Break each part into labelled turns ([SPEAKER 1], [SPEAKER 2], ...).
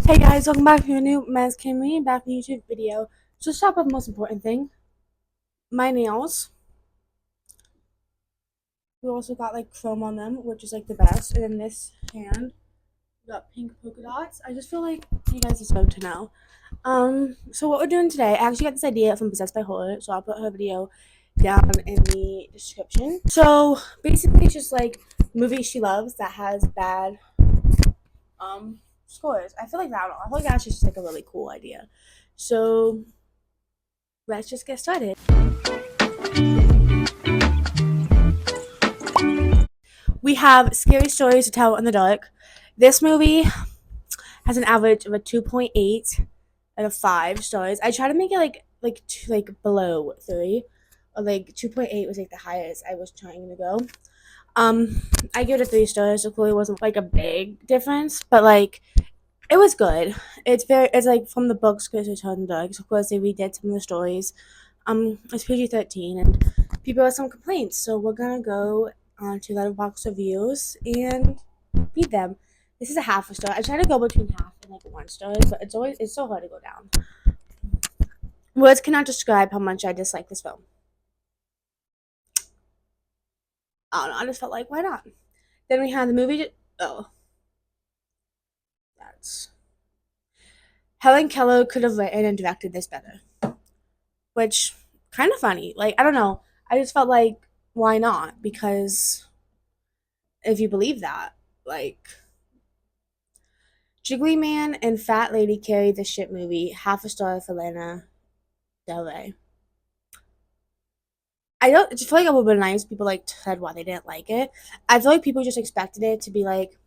[SPEAKER 1] Hey guys, welcome back to a new Men's Camry back in YouTube video. So let's talk about the most important thing. My nails. We also got like chrome on them, which is like the best. And then this hand, we got pink polka dots. I just feel like you guys deserve to know. So what we're doing today, I actually got this idea from Possessed by Horror, so I'll put her video down in the description. So basically it's just like movies she loves that has bad scores. I feel like that's just like a really cool idea. So let's just get started. We have Scary Stories to Tell in the Dark. This movie has an average of a 2.8 out of 5 stars. I try to make it like below 3, or like 2.8 was like the highest I was trying to go. I give it a 3 stars. So clearly wasn't like a big difference, but like it was good. It's like from the books Scary Stories to Tell in the Dark. So of course they redid some of the stories. It's PG-13 and people have some complaints, so we're gonna go onto Letterboxd reviews and read them. This is a half a star. I try to go between half and like 1 star, but it's so hard to go down. Words cannot describe how much I dislike this film. I don't know. I just felt like why not? Then we have the movie. Oh, that's Helen Keller could have written and directed this better, which kind of funny. Like I don't know. I just felt like why not? Because if you believe that, like Jiggly Man and Fat Lady carried the shit movie. Half a star for Lana Del Rey. I don't I just feel like it would have been nice if people like said why they didn't like it. I feel like people just expected it to be like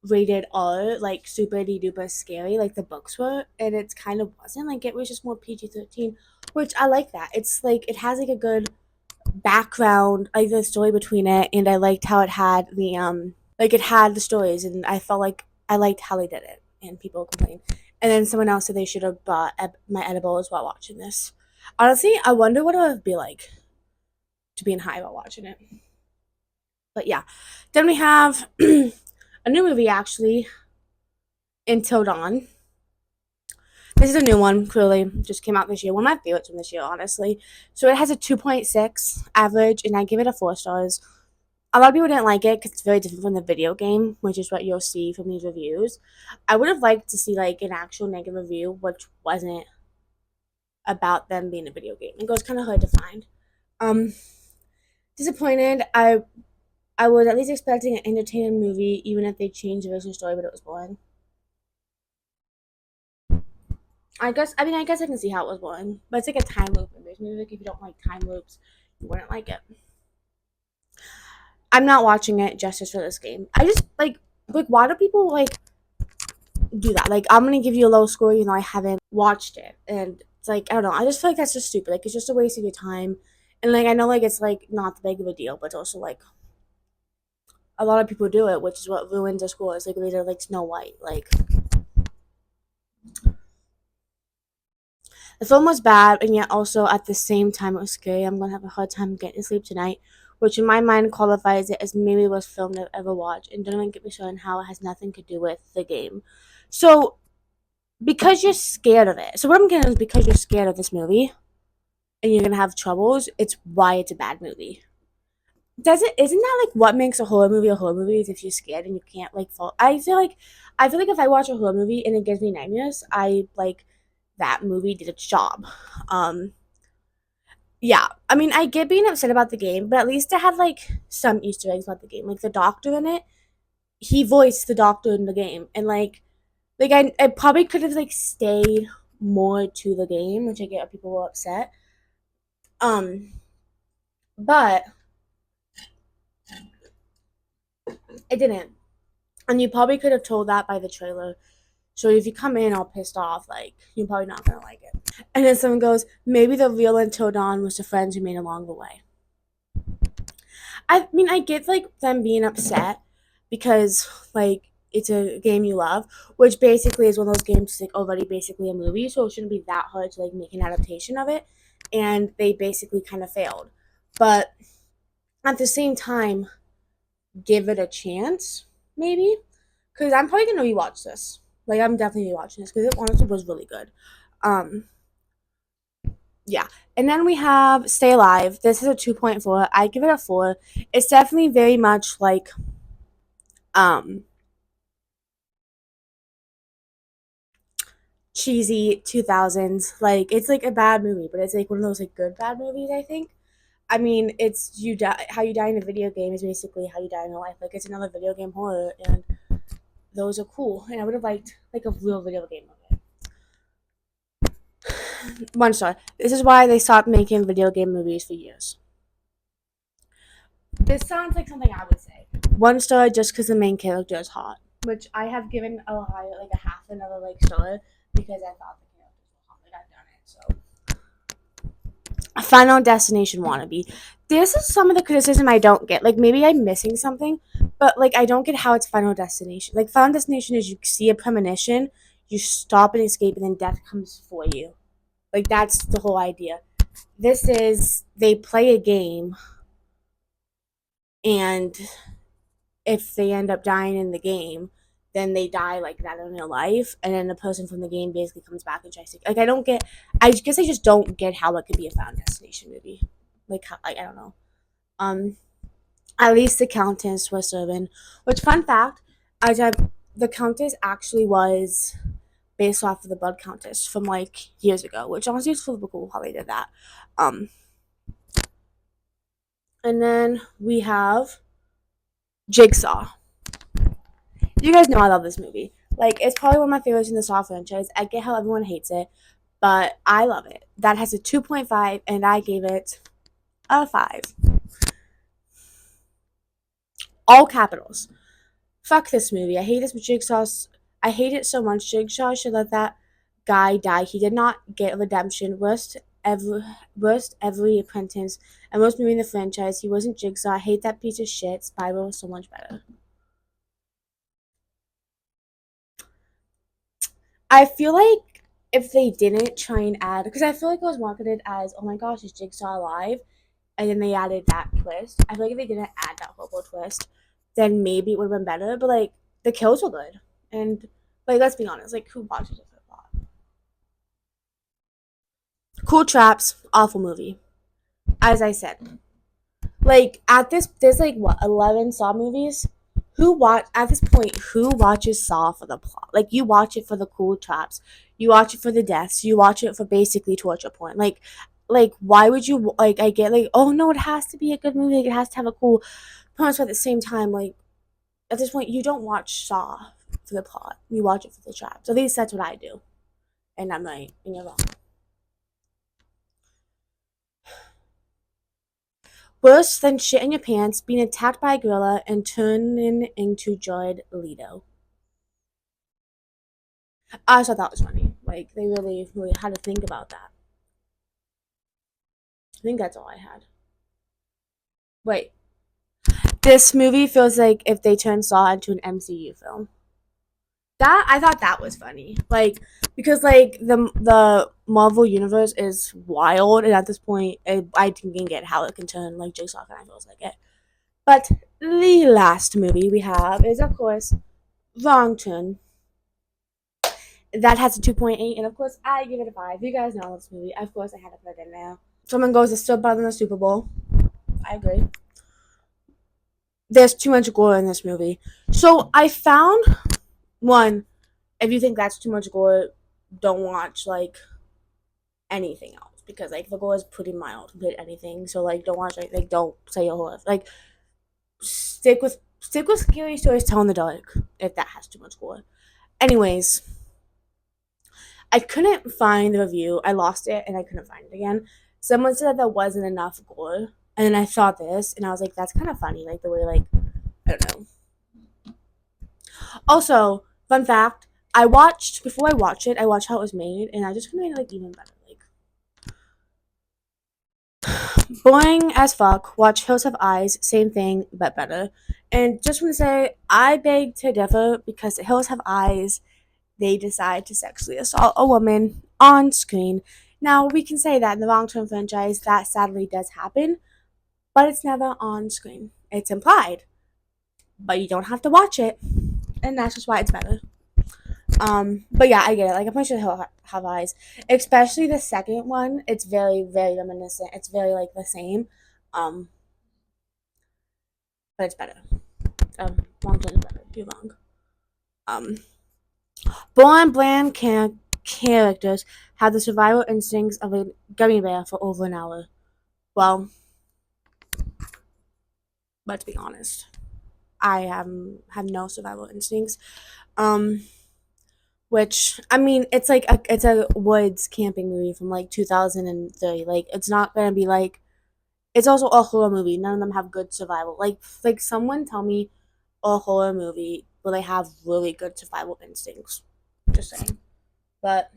[SPEAKER 1] rated R, like super duper scary, like the books were, and it kind of wasn't. Like it was just more PG-13, which I like that. It's like it has like a good background, like the story between it, and I liked how it had it had the stories, and I felt like I liked how they did it, and people complained. And then someone else said they should have bought my edibles while watching this. Honestly, I wonder what it would be like to be in high while watching it. But yeah, then we have a new movie actually, Until Dawn. This is a new one, clearly. Just came out this year. One of my favorites from this year, honestly. So it has a 2.6 average, and I give it a 4 stars. A lot of people didn't like it because it's very different from the video game, which is what you'll see from these reviews. I would have liked to see like an actual negative review, which wasn't about them being a video game. It was kind of hard to find. Um, Disappointed. I was at least expecting an entertaining movie, even if they changed the original story, but it was boring. I guess I can see how it was boring, but it's like a time loop in this movie. Like if you don't like time loops, you wouldn't like it. I'm not watching it just for this game. I just like why do people like do that? Like I'm gonna give you a low score, even though I haven't watched it, and it's like I don't know. I just feel like that's just stupid. Like it's just a waste of your time, and like I know like it's like not that big of a deal, but it's also like a lot of people do it, which is what ruins the scores. Like later, like Snow White. Like the film was bad, and yet also at the same time it was scary. I'm gonna have a hard time getting to sleep tonight, which in my mind qualifies it as maybe the worst film I've ever watched. And don't even get me started on how it has nothing to do with the game. So because you're scared of it. So what I'm getting is because you're scared of this movie and you're gonna have troubles, it's why it's a bad movie. Does it isn't that like what makes a horror movie is if you're scared and you can't like fall I feel like if I watch a horror movie and it gives me nightmares, I like that movie did its job. Um yeah. I mean I get being upset about the game, but at least it had like some Easter eggs about the game. Like the doctor in it, he voiced the doctor in the game and like I probably could have like stayed more to the game, which I get why people were upset. Um, but it didn't. And you probably could have told that by the trailer. So if you come in all pissed off, like you're probably not gonna like it. And then someone goes, maybe the real Until Dawn was the friends you made along the way. I mean, I get like them being upset because like it's a game you love, which basically is one of those games that's like already basically a movie, so it shouldn't be that hard to like make an adaptation of it. And they basically kind of failed. But at the same time, give it a chance, maybe. Because I'm probably gonna rewatch this. Like, I'm definitely watching this because it honestly was really good. Um, yeah. And then we have Stay Alive. This is a 2.4. I give it a 4. It's definitely very much like um cheesy 2000s. Like, it's like a bad movie, but it's like one of those like good bad movies, I think. I mean, it's you die how you die in a video game is basically how you die in real life. Like, it's another video game horror, and those are cool. And I would have liked like a real video game of it. One star. This is why they stopped making video game movies for years. This sounds like something I would say. One star just because the main character is hot, which I have given a higher, like a half another like star because I thought the characters were hot. Like, I've done it. So, Final Destination wannabe. This is some of the criticism I don't get. Like, maybe I'm missing something, but like I don't get how it's Final Destination. Like, Final Destination is you see a premonition, you stop and escape, and then death comes for you. Like, that's the whole idea. This is they play a game, and if they end up dying in the game, then they die like that in real life, and then the person from the game basically comes back and tries to like. I don't get. I guess I just don't get how it could be a Final Destination movie. Like, how, like I don't know. Um, at least the Countess was serving. Which, fun fact, the Countess actually was based off of the Blood Countess from like years ago, which honestly is super cool how they did that. Um, and then we have Jigsaw. You guys know I love this movie. Like, it's probably one of my favorites in the Saw franchise. I get how everyone hates it, but I love it. That has a 2.5, and I gave it a 5. All capitals. Fuck this movie. I hate this Jigsaw. I hate it so much. Jigsaw should let that guy die. He did not get redemption. Worst every apprentice, and worst movie in the franchise. He wasn't Jigsaw. I hate that piece of shit. Spiral was so much better. I feel like if they didn't try and add, because I feel like it was marketed as, oh my gosh, is Jigsaw alive? And then they added that twist. I feel like if they didn't add that horrible twist, then maybe it would have been better. But like, the kills were good, and like, let's be honest, like, who watches it for the plot? Cool Traps, awful movie. As I said, like at this, there's like what 11 Saw movies. Who watch at this point? Who watches Saw for the plot? Like, you watch it for the cool traps, you watch it for the deaths, you watch it for basically torture porn. Like why would you like? I get like, oh no, it has to be a good movie. Like, it has to have a cool premise, but at the same time, like at this point, you don't watch Saw for the plot. You watch it for the traps. At least that's what I do, and I'm right, and you're wrong. Worse than shit in your pants, being attacked by a gorilla and turning into Jared Leto. I thought that was funny. Like, they really, really had to think about that. I think that's all I had. Wait. This movie feels like if they turned Saw into an MCU film. That I thought that was funny. Like, because like the Marvel universe is wild, and at this point, I can get how it can turn like Jigsaw kind of feels like it. But the last movie we have is, of course, Wrong Turn. That has a 2.8, and of course, I give it a 5. You guys know this movie. Of course, I had to put it in there. Someone goes, it's still better than the Super Bowl. I agree. There's too much gore in this movie. So I found one. If you think that's too much gore, don't watch like anything else, because like the gore is pretty mild compared to anything. So like, don't watch like don't say a horror. Like, stick with scary stories tell in the dark if that has too much gore. Anyways, I couldn't find the review. I lost it and I couldn't find it again. Someone said that there wasn't enough gore, and then I saw this and I was like, that's kind of funny. Like, the way, like, I don't know. Also, fun fact: before I watched it, I watched how it was made, and I just couldn't make it like even better. Like, boring as fuck. Watch Hills Have Eyes, same thing but better. And just want to say, I beg to differ, because Hills Have Eyes, they decide to sexually assault a woman on screen. Now, we can say that in the Long Term franchise, that sadly does happen, but it's never on screen. It's implied, but you don't have to watch it, and that's just why it's better. But yeah, I get it. Like, I'm pretty sure he'll have eyes, especially the second one. It's very, very reminiscent. It's very like the same, um, but it's better. Long term is better. Too long. Um, Born bland characters have the survival instincts of a gummy bear for over an hour. Well, let's be honest. I have no survival instincts. Um, which I mean, it's a woods camping movie from like 2030. Like, it's not gonna be like, it's also a horror movie. None of them have good survival. Like someone tell me a horror movie where they have really good survival instincts. Just saying. But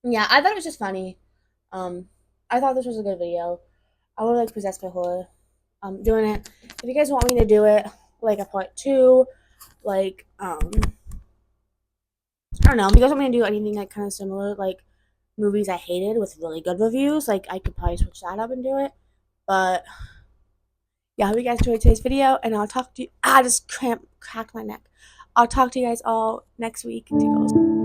[SPEAKER 1] yeah, I thought it was just funny. Um, I thought this was a good video. I would like Possessed by Horror. Doing it. If you guys want me to do it, like a part two, like I don't know. If you guys want me to do anything like kind of similar, like movies I hated with really good reviews, like I could probably switch that up and do it. But yeah, I hope you guys enjoyed today's video, and I'll talk to you. I just cracked my neck. I'll talk to you guys all next week. Toodles.